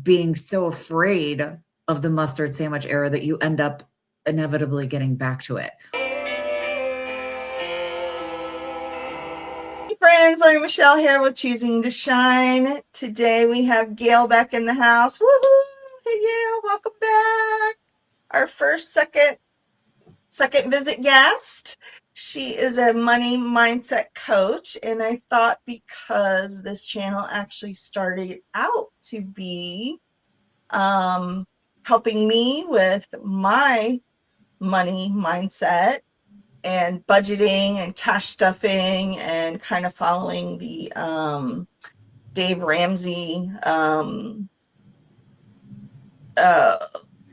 being so afraid of the mustard sandwich era that you end up inevitably getting back to it. Hey friends, I'm Michelle here with Choosing to Shine. Today we have Gail back in the house. Woohoo! Hey Gail, welcome back. Our first second visit guest. She is a money mindset coach, and I thought because this channel actually started out to be helping me with my money mindset and budgeting and cash stuffing and kind of following the Dave Ramsey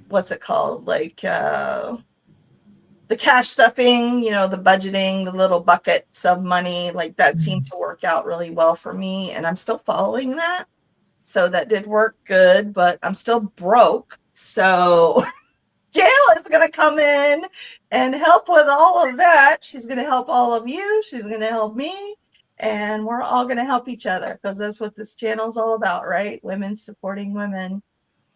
what's it called, like the cash stuffing, the budgeting, the little buckets of money, like that seemed to work out really well for me, and I'm still following that. So that did work good, but I'm still broke. So Gail is going to come in and help with all of that. She's going to help all of you. She's going to help me. And we're all going to help each other because that's what this channel is all about, right? Women supporting women.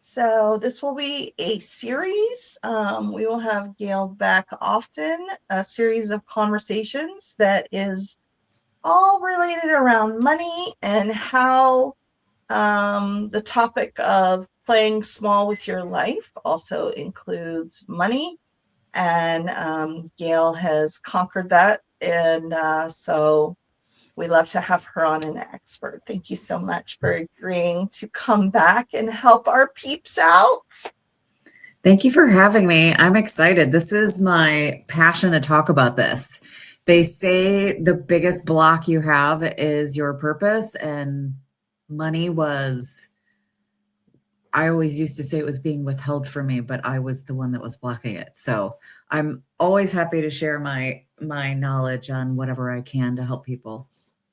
So this will be a series. We will have Gail back often, a series of conversations that is all related around money and how the topic of playing small with your life also includes money. And Gail has conquered that. And so we love to have her on, an expert. Thank you so much for agreeing to come back and help our peeps out. Thank you for having me. I'm excited. This is my passion to talk about this. They say the biggest block you have is your purpose, and money was, I always used to say it was being withheld from me, but I was the one that was blocking it. So I'm always happy to share my knowledge on whatever I can to help people.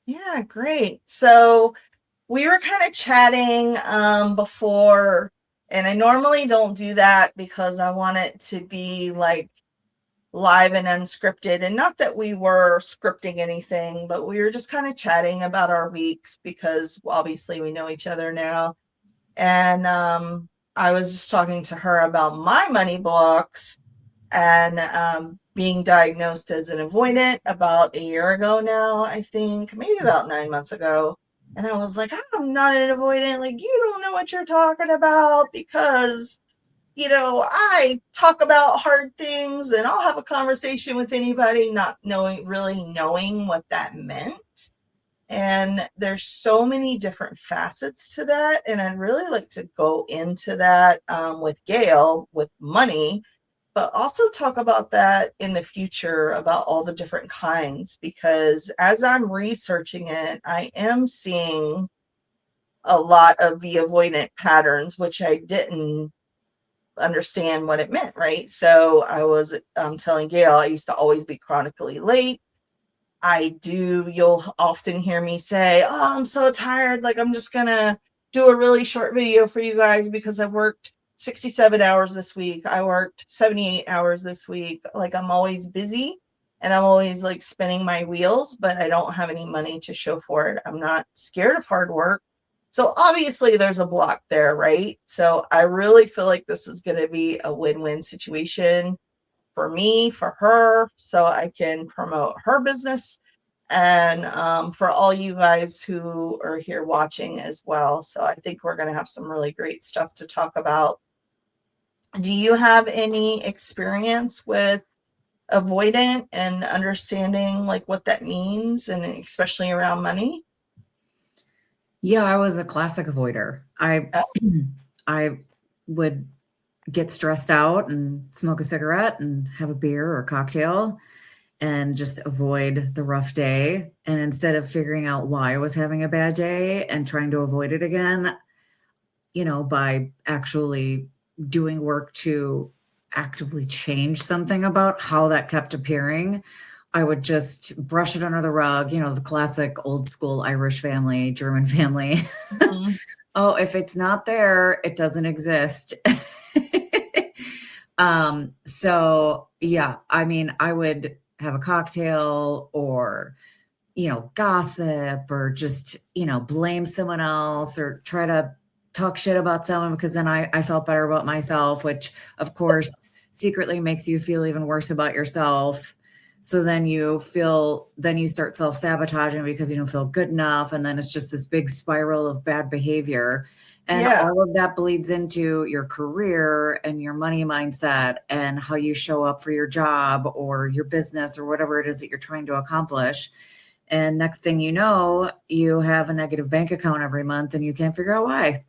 Yeah, great. So we were kind of chatting before, and I normally don't do that because I want it to be like live and unscripted, and not that we were scripting anything, but we were just kind of chatting about our weeks because obviously we know each other now. And I was just talking to her about my money blocks and being diagnosed as an avoidant about a year ago now, I think, maybe about 9 months ago. And I was like, I'm not an avoidant. Like, you don't know what you're talking about because, I talk about hard things and I'll have a conversation with anybody, not really knowing what that meant. And there's so many different facets to that. And I'd really like to go into that with Gail with money, but also talk about that in the future about all the different kinds, because as I'm researching it, I am seeing a lot of the avoidant patterns, which I didn't understand what it meant, right? So I was telling Gail, I used to always be chronically late. You'll often hear me say, oh, I'm so tired. Like, I'm just going to do a really short video for you guys because I worked 67 hours this week. I worked 78 hours this week. Like, I'm always busy and I'm always like spinning my wheels, but I don't have any money to show for it. I'm not scared of hard work. So obviously there's a block there, right? So I really feel like this is going to be a win-win situation for me, for her, so I can promote her business, and for all you guys who are here watching as well. So I think we're going to have some really great stuff to talk about. Do you have any experience with avoidant and understanding like what that means, and especially around money? Yeah, I was a classic avoider. I would get stressed out and smoke a cigarette and have a beer or a cocktail and just avoid the rough day. And instead of figuring out why I was having a bad day and trying to avoid it again, by actually doing work to actively change something about how that kept appearing, I would just brush it under the rug, the classic old school Irish family, German family. Mm-hmm. Oh, if it's not there, it doesn't exist. So yeah, I would have a cocktail or, gossip or just, blame someone else or try to talk shit about someone because then I felt better about myself, which of course secretly makes you feel even worse about yourself. So then you start self-sabotaging because you don't feel good enough. And then it's just this big spiral of bad behavior. And Yeah. all of that bleeds into your career and your money mindset and how you show up for your job or your business or whatever it is that you're trying to accomplish. And next thing you know, you have a negative bank account every month and you can't figure out why.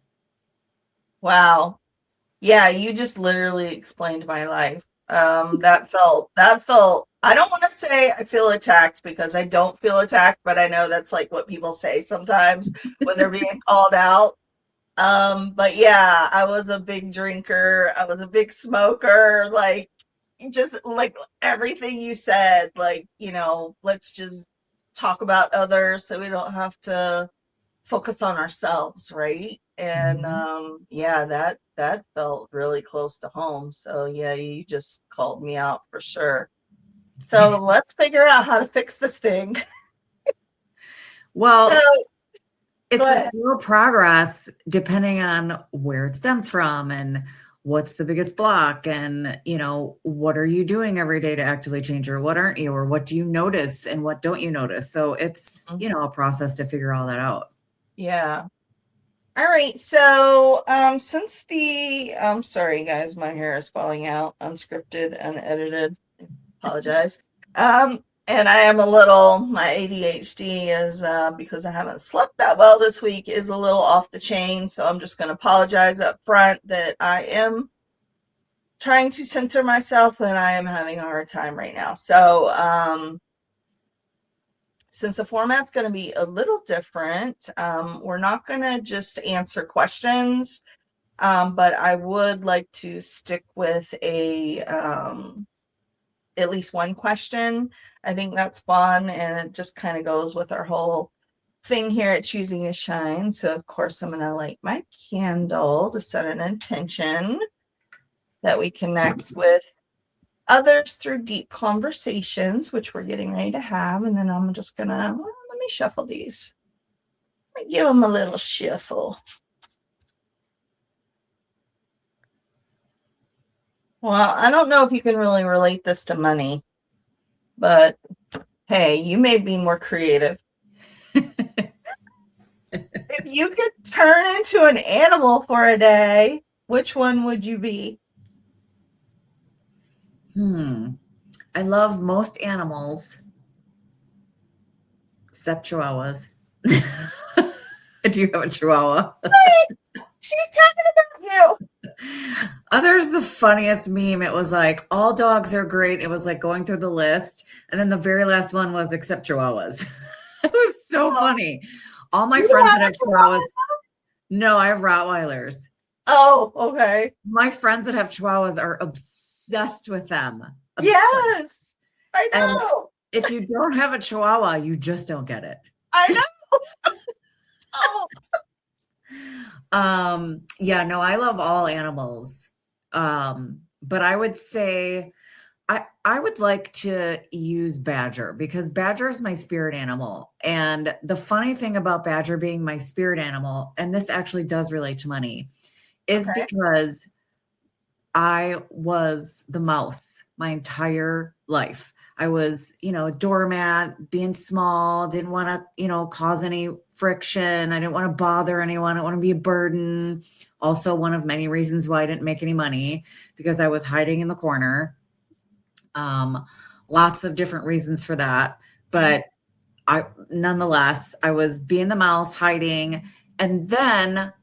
Wow. Yeah, you just literally explained my life. That felt, I don't want to say I feel attacked because I don't feel attacked, but I know that's like what people say sometimes when they're being called out. But yeah, I was a big drinker. I was a big smoker. Like, just like everything you said, like, let's just talk about others so we don't have to focus on ourselves, right? And Mhm. yeah, that felt really close to home. So yeah, you just called me out for sure. So let's figure out how to fix this thing. So Well, go it's a ahead. slow progress depending on where it stems from and what's the biggest block and, what are you doing every day to actively change or what aren't you or what do you notice and what don't you notice? So it's, a process to figure all that out. Yeah. All right. So since I'm sorry guys, my hair is falling out, unscripted, unedited. Apologize. And I am my ADHD is because I haven't slept that well this week is a little off the chain. So I'm just going to apologize up front that I am trying to censor myself and I am having a hard time right now. So since the format's going to be a little different, we're not going to just answer questions, but I would like to stick with at least one question. I think that's fun and it just kind of goes with our whole thing here at Choosing to Shine. So of course I'm going to light my candle to set an intention that we connect with others through deep conversations, which we're getting ready to have. And then I'm just going to, let me shuffle these. Let me give them a little shuffle. Well, I don't know if you can really relate this to money, but hey, you may be more creative. If you could turn into an animal for a day, which one would you be? I love most animals except chihuahuas. Do you have a chihuahua? She's talking about you. There's the funniest meme. It was like, all dogs are great. It was like going through the list. And then the very last one was except chihuahuas. It was so funny. All my You friends have that a have chihuahua? chihuahuas. No, I have Rottweilers. Oh, okay. My friends that have chihuahuas are obsessed with them. Obsessed. Yes, I And know. if you don't have a chihuahua, you just don't get it. I know. Oh, Yeah, no, I love all animals. But I would say I would like to use Badger because Badger is my spirit animal. And the funny thing about Badger being my spirit animal, and this actually does relate to money, is okay. because I was the mouse my entire life. I was, a doormat, being small, didn't want to, cause any friction. I didn't want to bother anyone. I didn't want to be a burden. Also, one of many reasons why I didn't make any money because I was hiding in the corner. Lots of different reasons for that. But nonetheless, I was being the mouse, hiding. And then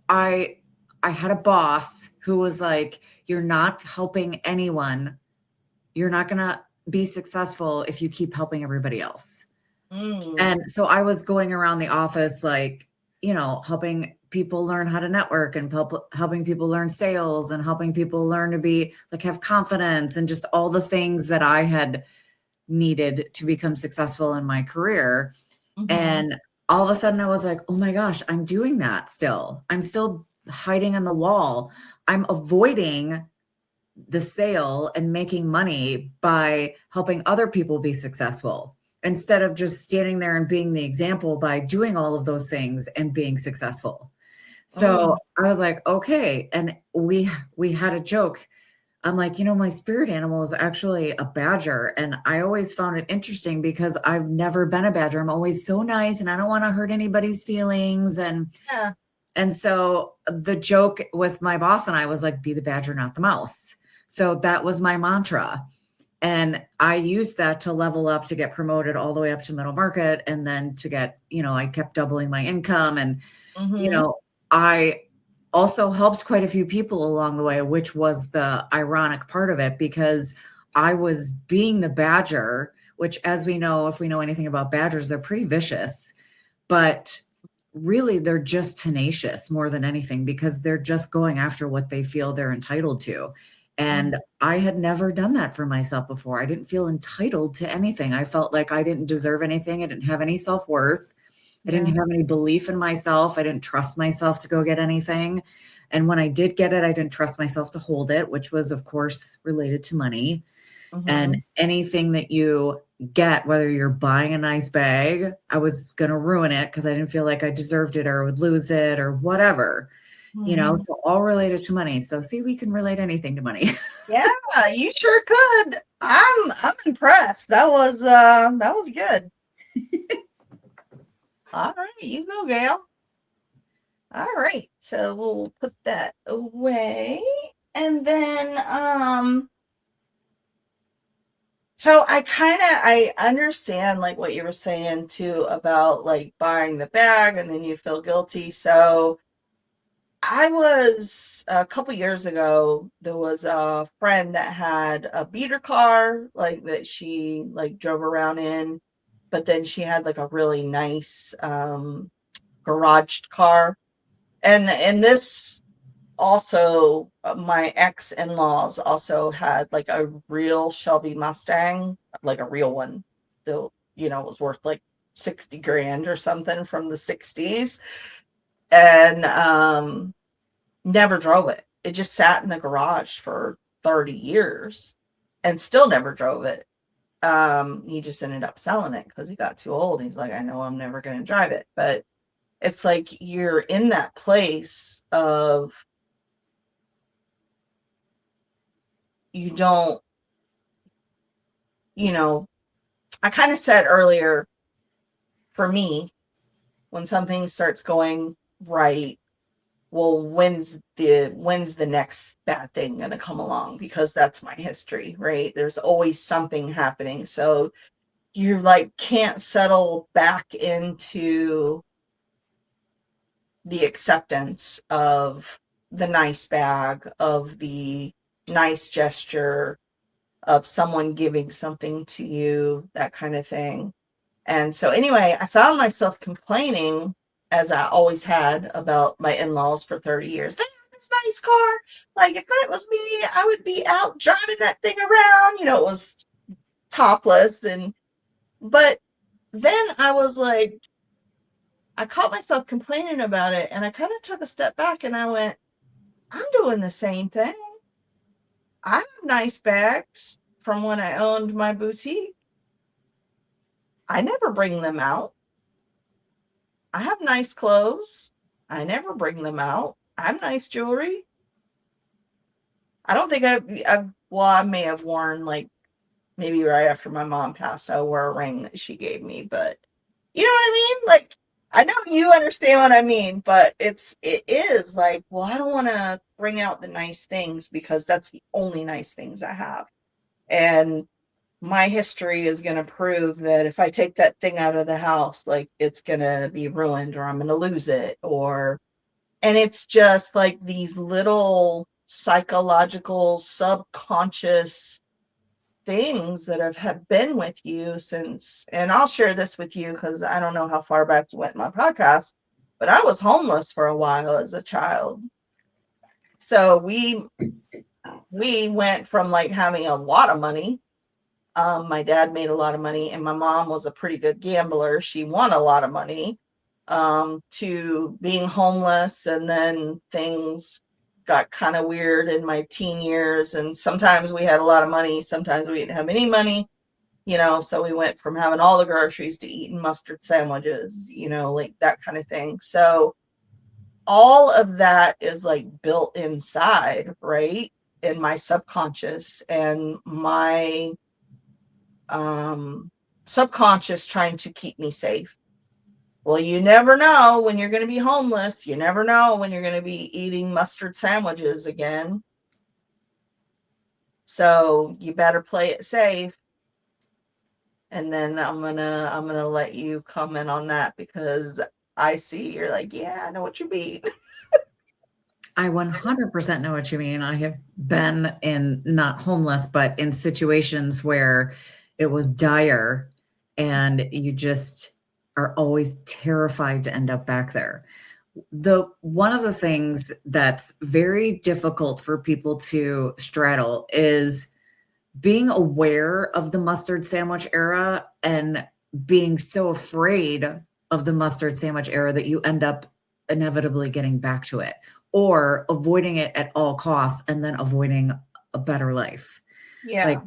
I had a boss who was like, you're not helping anyone. You're not going to be successful if you keep helping everybody else. And so I was going around the office, like, helping people learn how to network and helping people learn sales and helping people learn to be like, have confidence and just all the things that I had needed to become successful in my career. And all of a sudden I was like, oh my gosh, I'm doing that still. I'm still hiding on the wall. I'm avoiding the sale and making money by helping other people be successful instead of just standing there and being the example by doing all of those things and being successful. So I was like, okay. And we had a joke. I'm like, my spirit animal is actually a badger. And I always found it interesting because I've never been a badger. I'm always so nice and I don't want to hurt anybody's feelings. Yeah. And so the joke with my boss and I was like, be the badger, not the mouse. So that was my mantra. And I used that to level up to get promoted all the way up to middle market. And then to get, I kept doubling my income. And, I also helped quite a few people along the way, which was the ironic part of it because I was being the badger, which, as we know, if we know anything about badgers, they're pretty vicious, but really they're just tenacious more than anything because they're just going after what they feel they're entitled to. And I had never done that for myself before. I didn't feel entitled to anything. I felt like I didn't deserve anything. I didn't have any self-worth. I didn't have any belief in myself. I didn't trust myself to go get anything. And when I did get it, I didn't trust myself to hold it, which was, of course, related to money. And anything that you get, whether you're buying a nice bag, I was going to ruin it because I didn't feel like I deserved it or would lose it or whatever, so all related to money. So see, we can relate anything to money. Yeah, you sure could. I'm impressed. That was good. All right, you go, Gail. All right, so we'll put that away. And then so I understand like what you were saying too about like buying the bag and then you feel guilty. So I was a couple years ago, there was a friend that had a beater car like that she like drove around in, but then she had like a really nice garaged car. And this also my ex-in-laws also had like a real Shelby Mustang, like a real one. Though, was worth like 60 grand or something from the 60s. And never drove it. It just sat in the garage for 30 years and still never drove it. He just ended up selling it because he got too old. He's like, I know I'm never going to drive it. But it's like you're in that place of you don't, I kind of said earlier, for me, when something starts going right, well, when's the next bad thing going to come along? Because that's my history, right? There's always something happening. So you like can't settle back into the acceptance of the nice bag, of the nice gesture, of someone giving something to you, that kind of thing. And so anyway, I found myself complaining, as I always had, about my in-laws for 30 years. They have this nice car. Like, if it was me, I would be out driving that thing around. It was topless. But then I was like, I caught myself complaining about it. And I kind of took a step back and I went, I'm doing the same thing. I have nice bags from when I owned my boutique. I never bring them out. I have nice clothes. I never bring them out. I have nice jewelry. I don't think I may have worn like maybe right after my mom passed, I wore a ring that she gave me, but you know what I mean? Like, I know you understand what I mean, but it is like, well, I don't want to bring out the nice things because that's the only nice things I have. And my history is going to prove that if I take that thing out of the house, like it's going to be ruined or I'm going to lose it and it's just like these little psychological subconscious things that have been with you since, and I'll share this with you because I don't know how far back you went in my podcast, but I was homeless for a while as a child. So we went from like having a lot of money. My dad made a lot of money, and my mom was a pretty good gambler. She won a lot of money, to being homeless, and then things got kind of weird in my teen years. And sometimes we had a lot of money, sometimes we didn't have any money, so we went from having all the groceries to eating mustard sandwiches, like that kind of thing. So all of that is like built inside, right? In my subconscious, and my subconscious trying to keep me safe. Well, you never know when you're going to be homeless. You never know when you're going to be eating mustard sandwiches again. So you better play it safe. And then I'm gonna let you comment on that, because I see you're like, yeah, I know what you mean. I 100% know what you mean. I have been in, not homeless, but in situations where it was dire and you just are always terrified to end up back there. One of the things that's very difficult for people to straddle is being aware of the mustard sandwich era and being so afraid of the mustard sandwich era that you end up inevitably getting back to it, or avoiding it at all costs and then avoiding a better life. Yeah. Like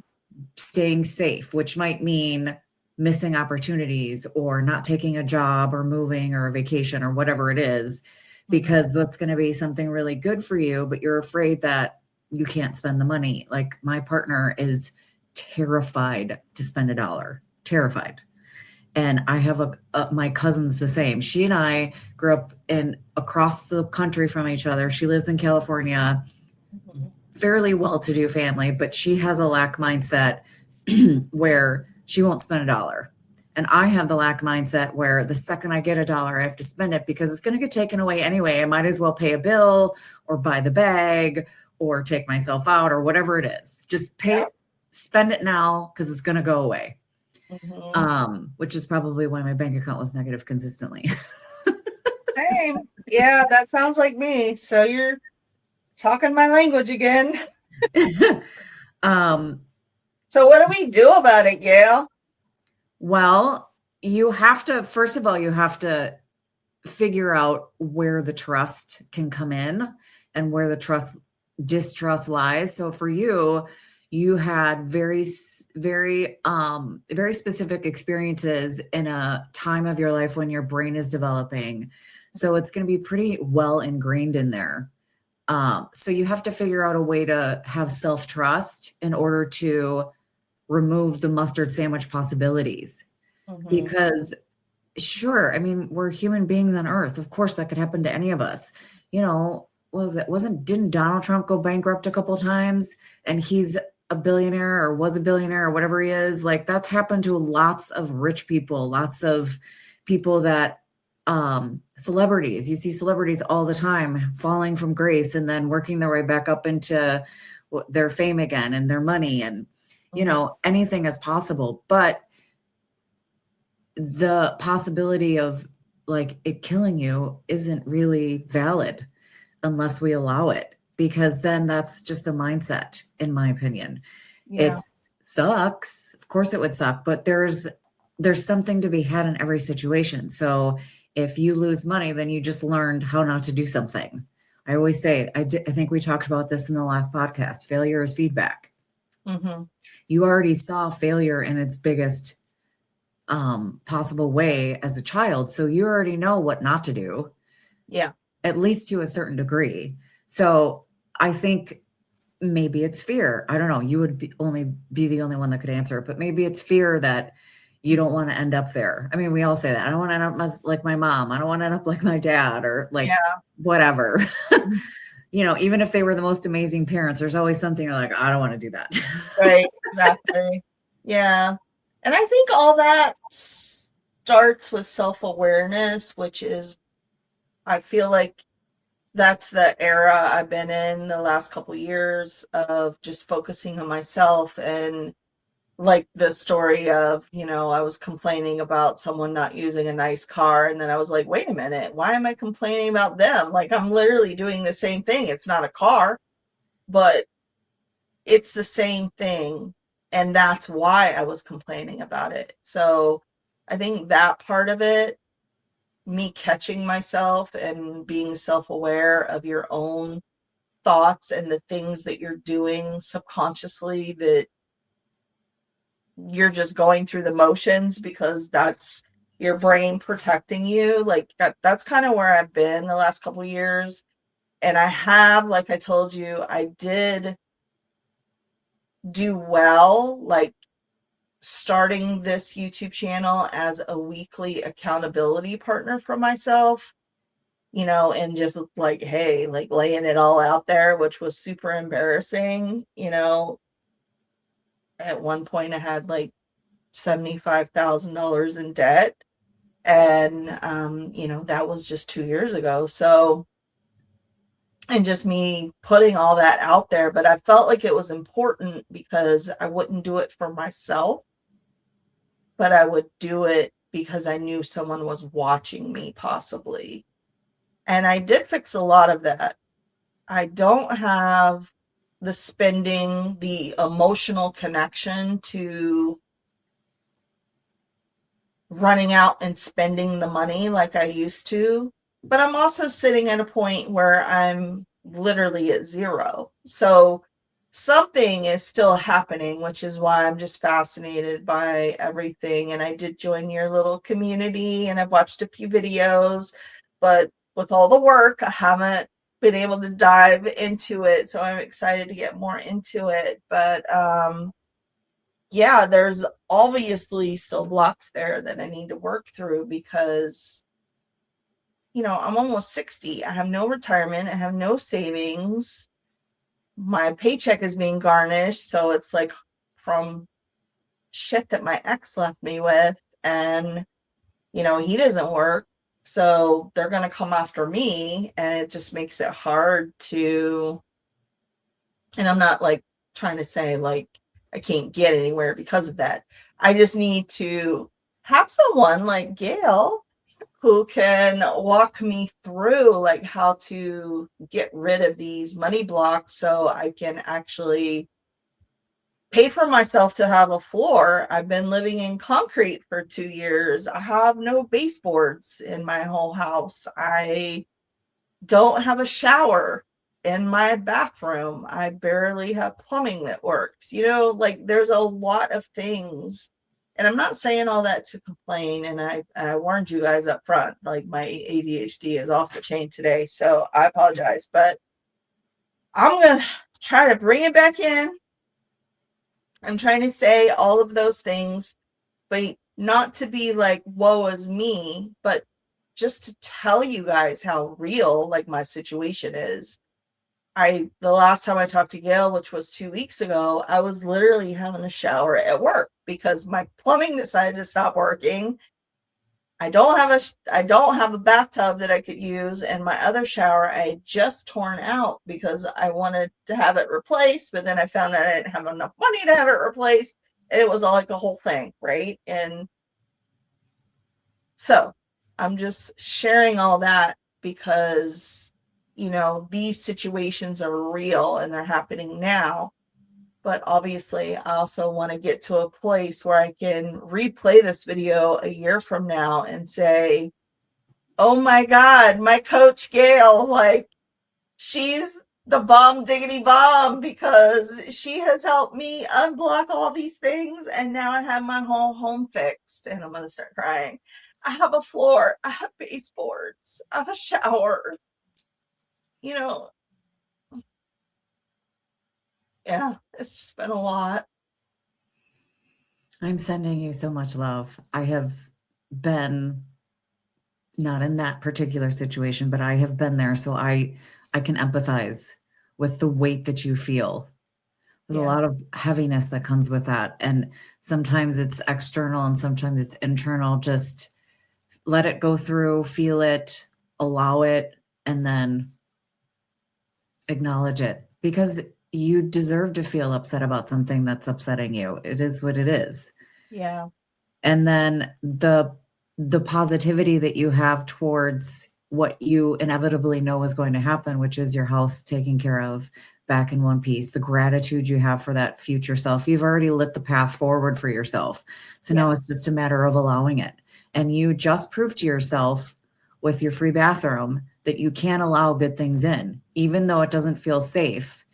staying safe, which might mean missing opportunities or not taking a job or moving or a vacation or whatever it is, because that's going to be something really good for you, but you're afraid that you can't spend the money. Like my partner is terrified to spend $1, terrified. And I have my cousin's the same. She and I grew up in across the country from each other. She lives in California, fairly well-to-do family, but she has a lack mindset where she won't spend $1. And I have the lack mindset where the second I get $1, I have to spend it because it's going to get taken away anyway. I might as well pay a bill or buy the bag or take myself out or whatever it is. Just pay it, spend it now because it's going to go away. Which is probably why my bank account was negative consistently. Same. Yeah, that sounds like me. So you're talking my language again. So what do we do about it, Gail? Well, you have to, first of all, you have to figure out where the trust can come in and where the distrust lies. So for you, you had very specific experiences in a time of your life when your brain is developing. So it's going to be pretty well ingrained in there. So you have to figure out a way to have self-trust in order to remove the mustard sandwich possibilities. Because sure, I mean, we're human beings on earth. Of course, that could happen to any of us. You know, didn't Donald Trump go bankrupt a couple times and he's a billionaire or was a billionaire or whatever he is? Like that's happened to lots of rich people, lots of people that celebrities. You see celebrities all the time falling from grace and then working their way back up into their fame again and their money, and you know, anything is possible. But the possibility of like it killing you isn't really valid unless we allow it, because then that's just a mindset, in my opinion. It sucks. Of course it would suck, but there's something to be had in every situation. So if you lose money, then you just learned how not to do something. I always say, I think we talked about this in the last podcast. Failure is feedback. You already saw failure in its biggest possible way as a child. So you already know what not to do. Yeah. At least to a certain degree. So I think maybe it's fear. I don't know. You would be the only one that could answer it, but maybe it's fear that you don't want to end up there. I mean, we all say that. I don't want to end up like my mom. I don't want to end up like my dad or like whatever. You know, even if they were the most amazing parents, there's always something you're like, I don't want to do that. Right. Exactly. Yeah. And I think all that starts with self-awareness, which is, I feel like that's the era I've been in the last couple of years of just focusing on myself. And like the story of, you know, I was complaining about someone not using a nice car. And then I was like, wait a minute, why am I complaining about them? Like I'm literally doing the same thing. It's not a car, but it's the same thing. And that's why I was complaining about it. So I think that part of it, me catching myself and being self-aware of your own thoughts and the things that you're doing subconsciously, that you're just going through the motions because that's your brain protecting you. Like that's kind of where I've been the last couple years. And I have, like I told you, I did do well, like starting this YouTube channel as a weekly accountability partner for myself, and just like, hey, like laying it all out there, which was super embarrassing. At one point I had like $75,000 in debt. And, that was just 2 years ago. So, and just me putting all that out there, but I felt like it was important because I wouldn't do it for myself, but I would do it because I knew someone was watching me possibly. And I did fix a lot of that. I don't have the emotional connection to running out and spending the money like I used to. But I'm also sitting at a point where I'm literally at zero. So something is still happening, which is why I'm just fascinated by everything. And I did join your little community and I've watched a few videos, but with all the work, I haven't been able to dive into it. So I'm excited to get more into it. But yeah, there's obviously still blocks there that I need to work through because, I'm almost 60. I have no retirement. I have no savings. My paycheck is being garnished. So it's like from shit that my ex left me with. And, he doesn't work. So they're going to come after me. And it just makes it hard to, and I'm not like trying to say like I can't get anywhere because of that. I just need to have someone like Gail who can walk me through like how to get rid of these money blocks so I can actually pay for myself to have a floor. I've been living in concrete for 2 years. I have no baseboards in my whole house. I don't have a shower in my bathroom. I barely have plumbing that works. Like there's a lot of things. And I'm not saying all that to complain. And I warned you guys up front, like my ADHD is off the chain today. So I apologize, but I'm going to try to bring it back in. I'm trying to say all of those things, but not to be like, woe is me, but just to tell you guys how real like my situation is. The last time I talked to Gail, which was 2 weeks ago, I was literally having a shower at work because my plumbing decided to stop working. I don't have a bathtub that I could use, and my other shower I had just torn out because I wanted to have it replaced, but then I found out I didn't have enough money to have it replaced, and it was all like a whole thing, right? And so I'm just sharing all that because, these situations are real and they're happening now. But obviously, I also want to get to a place where I can replay this video a year from now and say, oh my God, my coach Gail, like, she's the bomb diggity bomb because she has helped me unblock all these things. And now I have my whole home fixed and I'm going to start crying. I have a floor. I have baseboards. I have a shower. Yeah, it's just been a lot. I'm sending you so much love. I have been not in that particular situation, but I have been there. So I can empathize with the weight that you feel. There's a lot of heaviness that comes with that. And sometimes it's external and sometimes it's internal. Just let it go through, feel it, allow it, and then acknowledge it because you deserve to feel upset about something that's upsetting you. It is what it is. Yeah. And then the positivity that you have towards what you inevitably know is going to happen, which is your house taken care of, back in one piece, the gratitude you have for that future self. You've already lit the path forward for yourself. So now it's just a matter of allowing it. And you just proved to yourself with your free bathroom that you can allow good things in, even though it doesn't feel safe,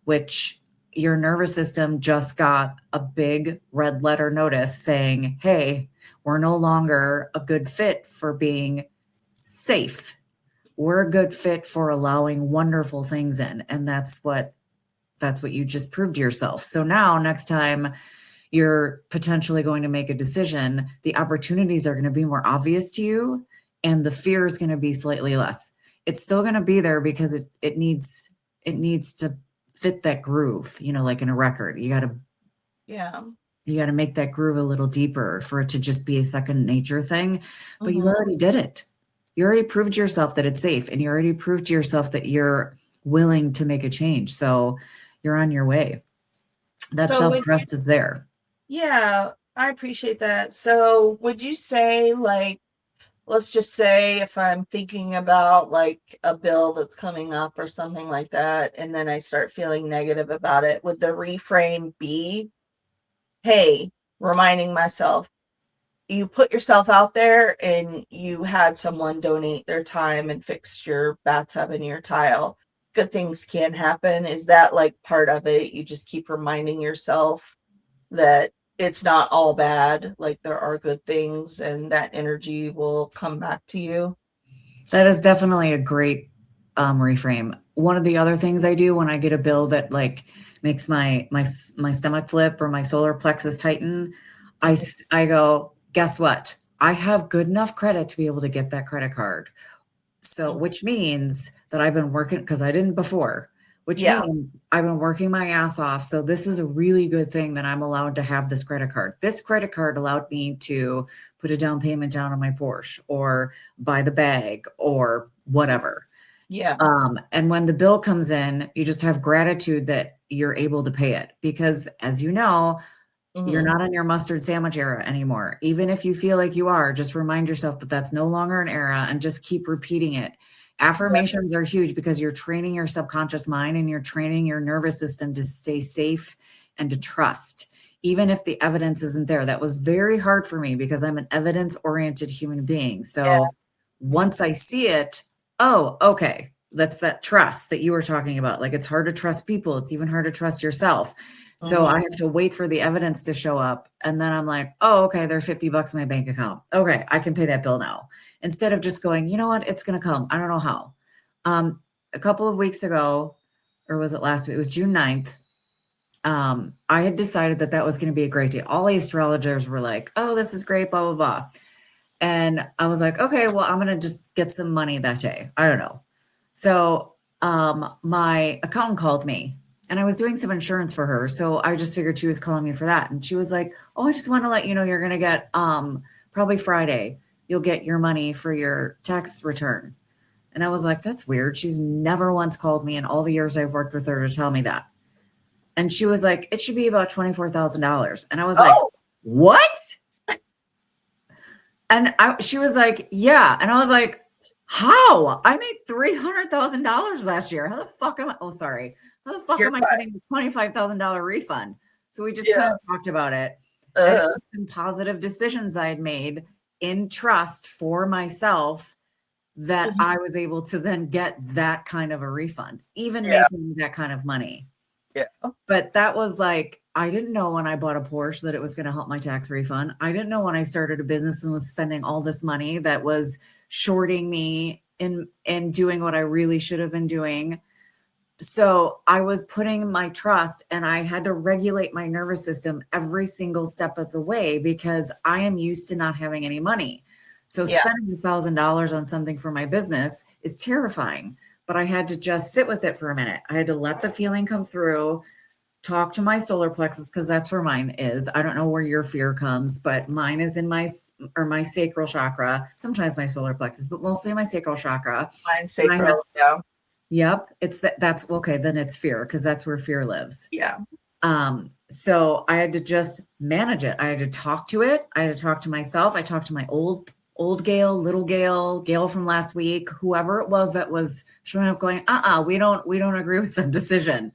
which your nervous system just got a big red letter notice saying, hey, We're no longer a good fit for being safe. We're a good fit for allowing wonderful things in. And that's what you just proved to yourself. So now next time you're potentially going to make a decision, the opportunities are going to be more obvious to you and the fear is going to be slightly less. It's still going to be there because it needs to fit that groove, like in a record. You got to make that groove a little deeper for it to just be a second nature thing. But you already did it. You already proved to yourself that it's safe, and you already proved to yourself that you're willing to make a change. So you're on your way. That self-trust is there. Yeah, I appreciate that. So would you say, like, let's just say if I'm thinking about like a bill that's coming up or something like that, and then I start feeling negative about it, would the reframe be, hey, reminding myself, you put yourself out there and you had someone donate their time and fix your bathtub and your tile. Good things can happen. Is that like part of it? You just keep reminding yourself that it's not all bad. Like there are good things and that energy will come back to you. That is definitely a great reframe. One of the other things I do when I get a bill that like makes my stomach flip or my solar plexus tighten, I go, guess what? I have good enough credit to be able to get that credit card. So, which means that I've been working, because I didn't before, which means I've been working my ass off. So this is a really good thing that I'm allowed to have this credit card. This credit card allowed me to put a down payment down on my Porsche or buy the bag or whatever. Yeah. And when the bill comes in, you just have gratitude that you're able to pay it, because as you know, you're not in your mustard sandwich era anymore. Even if you feel like you are, just remind yourself that that's no longer an era and just keep repeating it. Affirmations are huge because you're training your subconscious mind and you're training your nervous system to stay safe and to trust, even if the evidence isn't there. That was very hard for me because I'm an evidence-oriented human being. So once I see it, oh, okay, that's that trust that you were talking about. Like it's hard to trust people. It's even hard to trust yourself. So I have to wait for the evidence to show up. And then I'm like, oh, okay, there's $50 in my bank account. Okay, I can pay that bill now. Instead of just going, you know what, it's going to come. I don't know how. A couple of weeks ago, or was it last week? It was June 9th. I had decided that was going to be a great day. All the astrologers were like, oh, this is great, blah, blah, blah. And I was like, okay, well, I'm going to just get some money that day. I don't know. So my accountant called me. And I was doing some insurance for her. So I just figured she was calling me for that. And she was like, oh, I just want to let you know you're going to get probably Friday, you'll get your money for your tax return. And I was like, that's weird. She's never once called me in all the years I've worked with her to tell me that. And she was like, it should be about $24,000. And I was like, what? And she was like, yeah. And I was like, how? I made $300,000 last year. How the fuck am I? Oh, sorry. How the fuck am I getting a $25,000 refund? So we just kind of talked about it. And it was some positive decisions I had made in trust for myself that I was able to then get that kind of a refund, even making that kind of money. Yeah. But that was like, I didn't know when I bought a Porsche that it was going to help my tax refund. I didn't know when I started a business and was spending all this money that was shorting me in doing what I really should have been doing. So I was putting my trust, and I had to regulate my nervous system every single step of the way because I am used to not having any money. So spending $1,000 on something for my business is terrifying, but I had to just sit with it for a minute. I had to let the feeling come through, talk to my solar plexus, because that's where mine is. I don't know where your fear comes, but mine is in my sacral chakra, sometimes my solar plexus, but mostly my sacral chakra. Mine's sacral, yeah. Yep. It's that's okay. Then it's fear, because that's where fear lives. Yeah. So I had to just manage it. I had to talk to it. I had to talk to myself. I talked to my old Gail, little Gail from last week, whoever it was that was showing up going, we don't agree with the decision.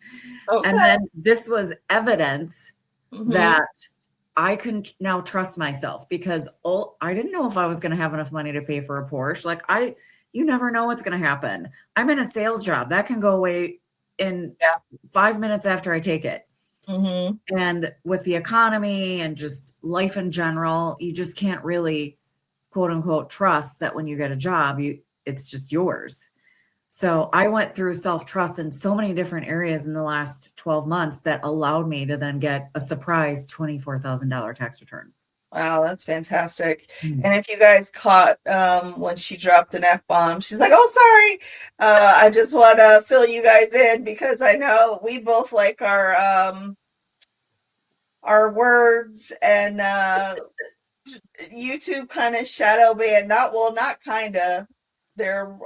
Okay. And then this was evidence that I can now trust myself, because I didn't know if I was going to have enough money to pay for a Porsche. Like you never know what's going to happen. I'm in a sales job that can go away in 5 minutes after I take it. Mm-hmm. And with the economy and just life in general, you just can't really quote unquote trust that when you get a job, it's just yours. So I went through self-trust in so many different areas in the last 12 months that allowed me to then get a surprise $24,000 tax return. Wow, that's fantastic. And if you guys caught when she dropped an F-bomb, she's like, "Oh, sorry. I just want to fill you guys in because I know we both like our words and YouTube kind of shadow banned. Not kind of. There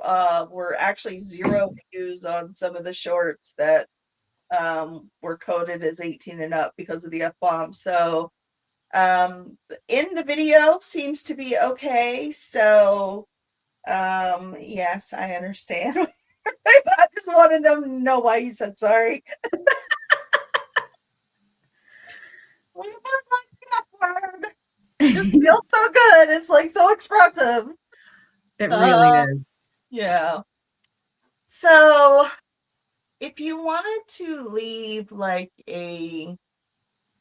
were actually 0 views on some of the shorts that were coded as 18 and up because of the F-bomb. So in the video seems to be okay. So yes, I understand. I just wanted them to know why you said sorry. We don't like that word. It just feels so good. It's like so expressive. It really is. Yeah. So if you wanted to leave like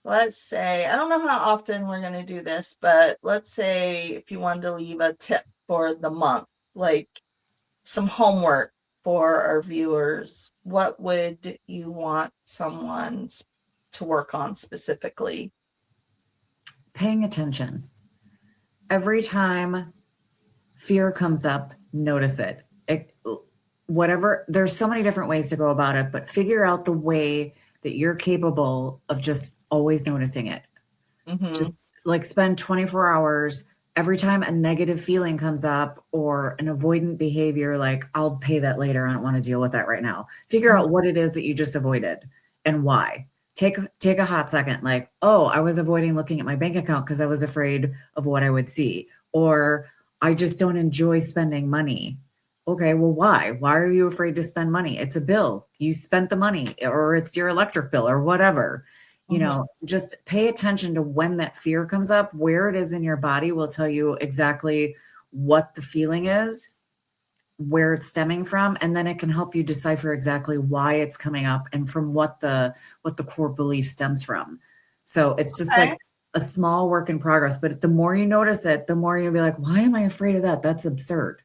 let's say, I don't know how often we're going to do this, but let's say if you wanted to leave a tip for the month, like some homework for our viewers, what would you want someone to work on specifically? Paying attention. Every time fear comes up, notice it. Whatever, there's so many different ways to go about it, but figure out the way that you're capable of just always noticing it. Mm-hmm. Just like spend 24 hours every time a negative feeling comes up or an avoidant behavior, like I'll pay that later. I don't want to deal with that right now. Figure out what it is that you just avoided and why. Take a hot second, like, oh, I was avoiding looking at my bank account because I was afraid of what I would see. Or I just don't enjoy spending money. Okay, well, why? Why are you afraid to spend money? It's a bill. You spent the money, or it's your electric bill or whatever. You know, just pay attention to when that fear comes up. Where it is in your body will tell you exactly what the feeling is, where it's stemming from, and then it can help you decipher exactly why it's coming up and from what the core belief stems from. So it's just like a small work in progress, but the more you notice it, the more you'll be like, why am I afraid of that? That's absurd.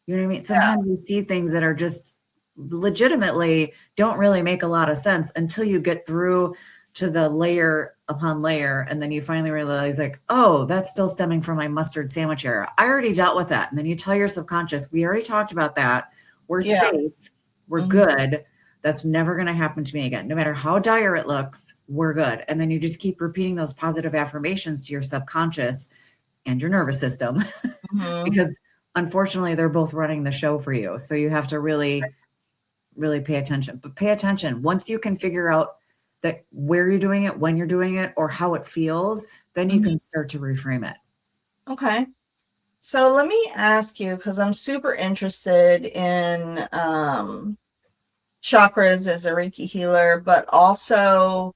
You know what I mean? Sometimes you see things that are just legitimately don't really make a lot of sense until you get through to the layer upon layer. And then you finally realize like, oh, that's still stemming from my mustard sandwich era. I already dealt with that. And then you tell your subconscious, we already talked about that. We're safe. We're good. That's never going to happen to me again. No matter how dire it looks, we're good. And then you just keep repeating those positive affirmations to your subconscious and your nervous system because unfortunately they're both running the show for you. So you have to really, really pay attention, but pay attention. Once you can figure out that where you're doing it, when you're doing it, or how it feels, then you can start to reframe it. Okay. So let me ask you, because I'm super interested in chakras as a Reiki healer, but also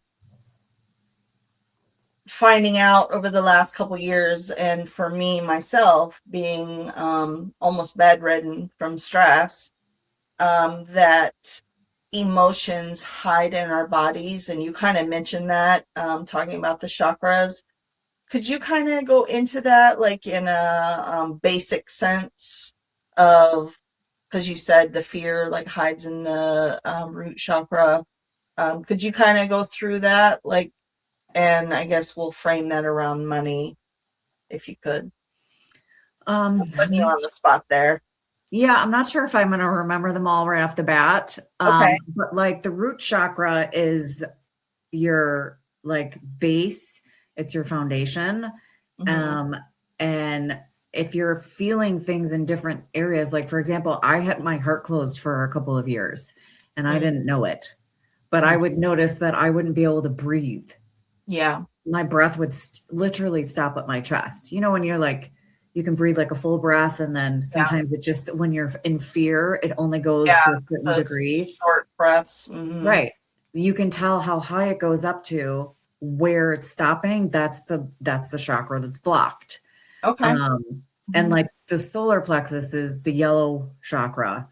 finding out over the last couple years, and for me myself being almost bedridden from stress, that emotions hide in our bodies, and you kind of mentioned that talking about the chakras. Could you kind of go into that, like in a basic sense of, because you said the fear like hides in the root chakra. Could you kind of go through that, like, and I guess we'll frame that around money, if you could. Putting you on the spot there. Yeah, I'm not sure if I'm going to remember them all right off the bat. Okay. But like the root chakra is your like base, it's your foundation. And if you're feeling things in different areas, like for example, I had my heart closed for a couple of years and I didn't know it, but I would notice that I wouldn't be able to breathe. Yeah. My breath would literally stop at my chest. You know, when you're like, you can breathe like a full breath, and then sometimes it just, when you're in fear, it only goes to a certain degree. Short breaths. Right. You can tell how high it goes up to where it's stopping. That's the chakra that's blocked. Okay. And like the solar plexus is the yellow chakra.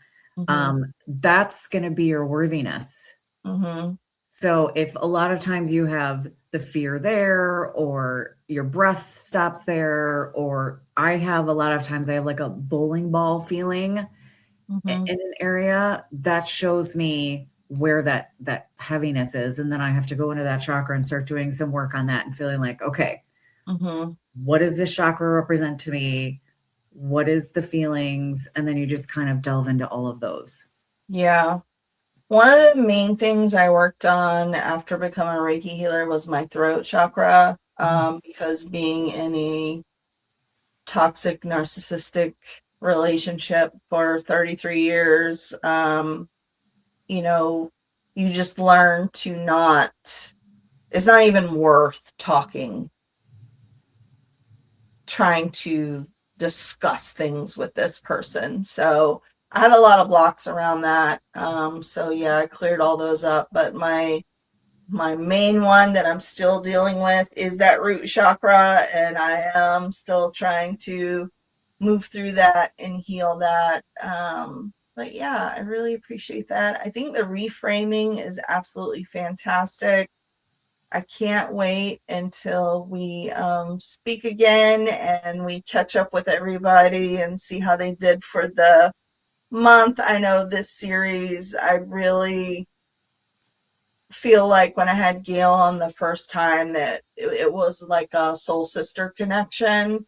That's going to be your worthiness. So if a lot of times you have the fear there, or your breath stops there, or I have a lot of times I have like a bowling ball feeling in Mhm. an area, that shows me where that heaviness is. And then I have to go into that chakra and start doing some work on that and feeling like, okay, Mhm. what does this chakra represent to me? What is the feelings? And then you just kind of delve into all of those. Yeah. One of the main things I worked on after becoming a Reiki healer was my throat chakra, because being in a toxic narcissistic relationship for 33 years, you know, you just learn to not, it's not even worth trying to discuss things with this person. So I had a lot of blocks around that. So yeah, I cleared all those up. But my main one that I'm still dealing with is that root chakra, and I am still trying to move through that and heal that. But yeah, I really appreciate that. I think the reframing is absolutely fantastic. I can't wait until we speak again and we catch up with everybody and see how they did for the month. I know this series, I really feel like when I had Gail on the first time that it was like a soul sister connection.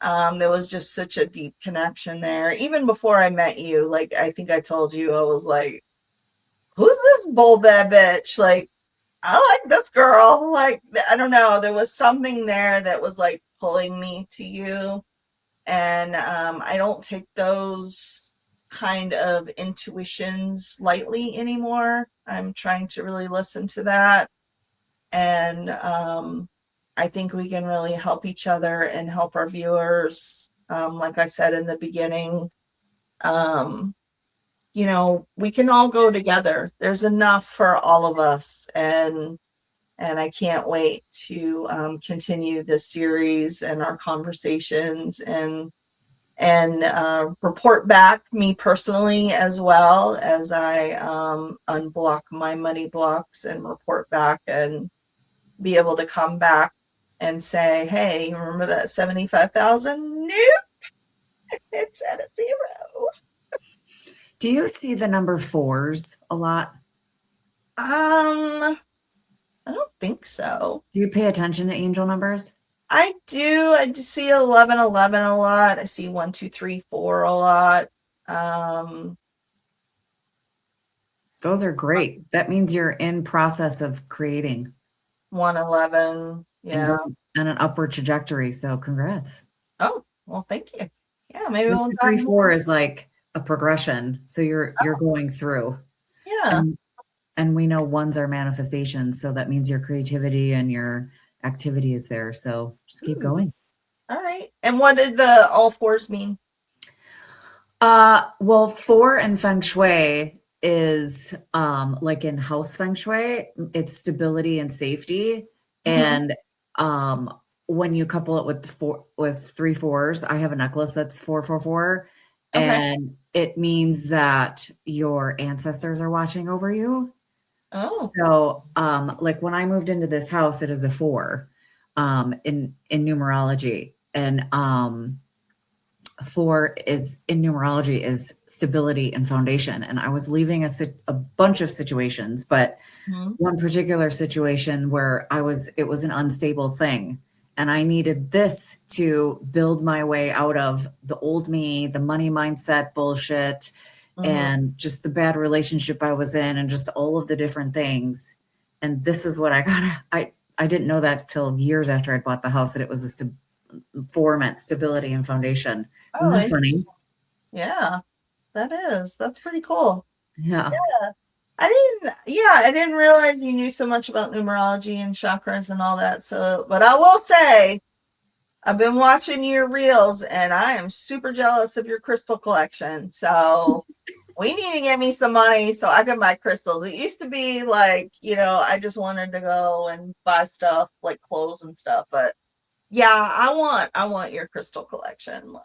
There was just such a deep connection there. Even before I met you, like I think I told you, I was like, who's this bull bad bitch? Like, I like this girl. Like, I don't know. There was something there that was like pulling me to you. And I don't take those kind of intuitions lightly anymore. I'm trying to really listen to that. And I think we can really help each other and help our viewers. Like I said in the beginning, um, we can all go together. There's enough for all of us. And I can't wait to continue this series and our conversations and report back me personally as well as I unblock my money blocks and report back and be able to come back and say, hey, remember that 75,000? Nope, it's at a zero. Do you see the number fours a lot? I don't think so. Do you pay attention to angel numbers? I do. I do see 1111 a lot. I see 1234 a lot. Um, Those are great. That means you're in process of creating 111. and Yeah. going on an upward trajectory. So congrats. Oh, well, thank you. Yeah, maybe One, we'll two, talk three, four more. is like a progression. So you're Oh, going through. yeah. And and we know ones are manifestations. So that means your creativity and your activity is there. So just keep Hmm. going. All right. And what did the all fours mean? Well, four in feng shui is like in house feng shui, it's stability and safety. Hmm. And um when you couple it with three fours, I have a necklace that's 444, Okay. and it means that your ancestors are watching over you. Oh. So like when I moved into this house, it is a four in numerology. And four is in numerology is stability and foundation. And I was leaving a bunch of situations, but Hmm. one particular situation where it was an unstable thing. And I needed this to build my way out of the old me, the money mindset bullshit, Hmm. and just the bad relationship I was in, and just all of the different things. And this is what I got. I didn't know that till years after I'd bought the house, that it was four meant stability and foundation. Isn't Oh, that funny? interesting. Yeah, that is. That's pretty cool. Yeah. Yeah. I didn't realize you knew so much about numerology and chakras and all that. So, but I will say, I've been watching your reels and I am super jealous of your crystal collection. So, we need to get me some money so I can buy crystals. It used to be like, I just wanted to go and buy stuff like clothes and stuff, but yeah, I want your crystal collection. Like,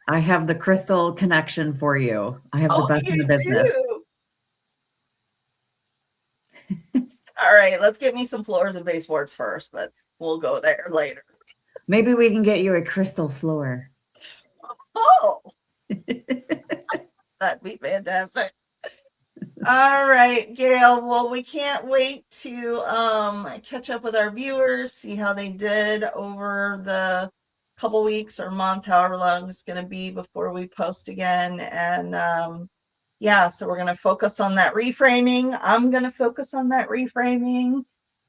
I have the crystal connection for you. I have the oh, best in you the business. do. All right, let's get me some floors and baseboards first, but we'll go there later. Maybe we can get you a crystal floor. Oh, that'd be fantastic. All right, Gail. Well, we can't wait to catch up with our viewers, see how they did over the couple weeks or month, however long it's going to be before we post again. And yeah, so we're going to focus on that reframing. I'm going to focus on that reframing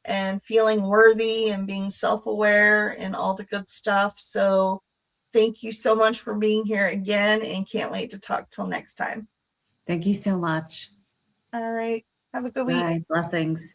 and feeling worthy and being self-aware and all the good stuff. So thank you so much for being here again, and can't wait to talk till next time. Thank you so much. All right. Have a good week. Bye. Blessings.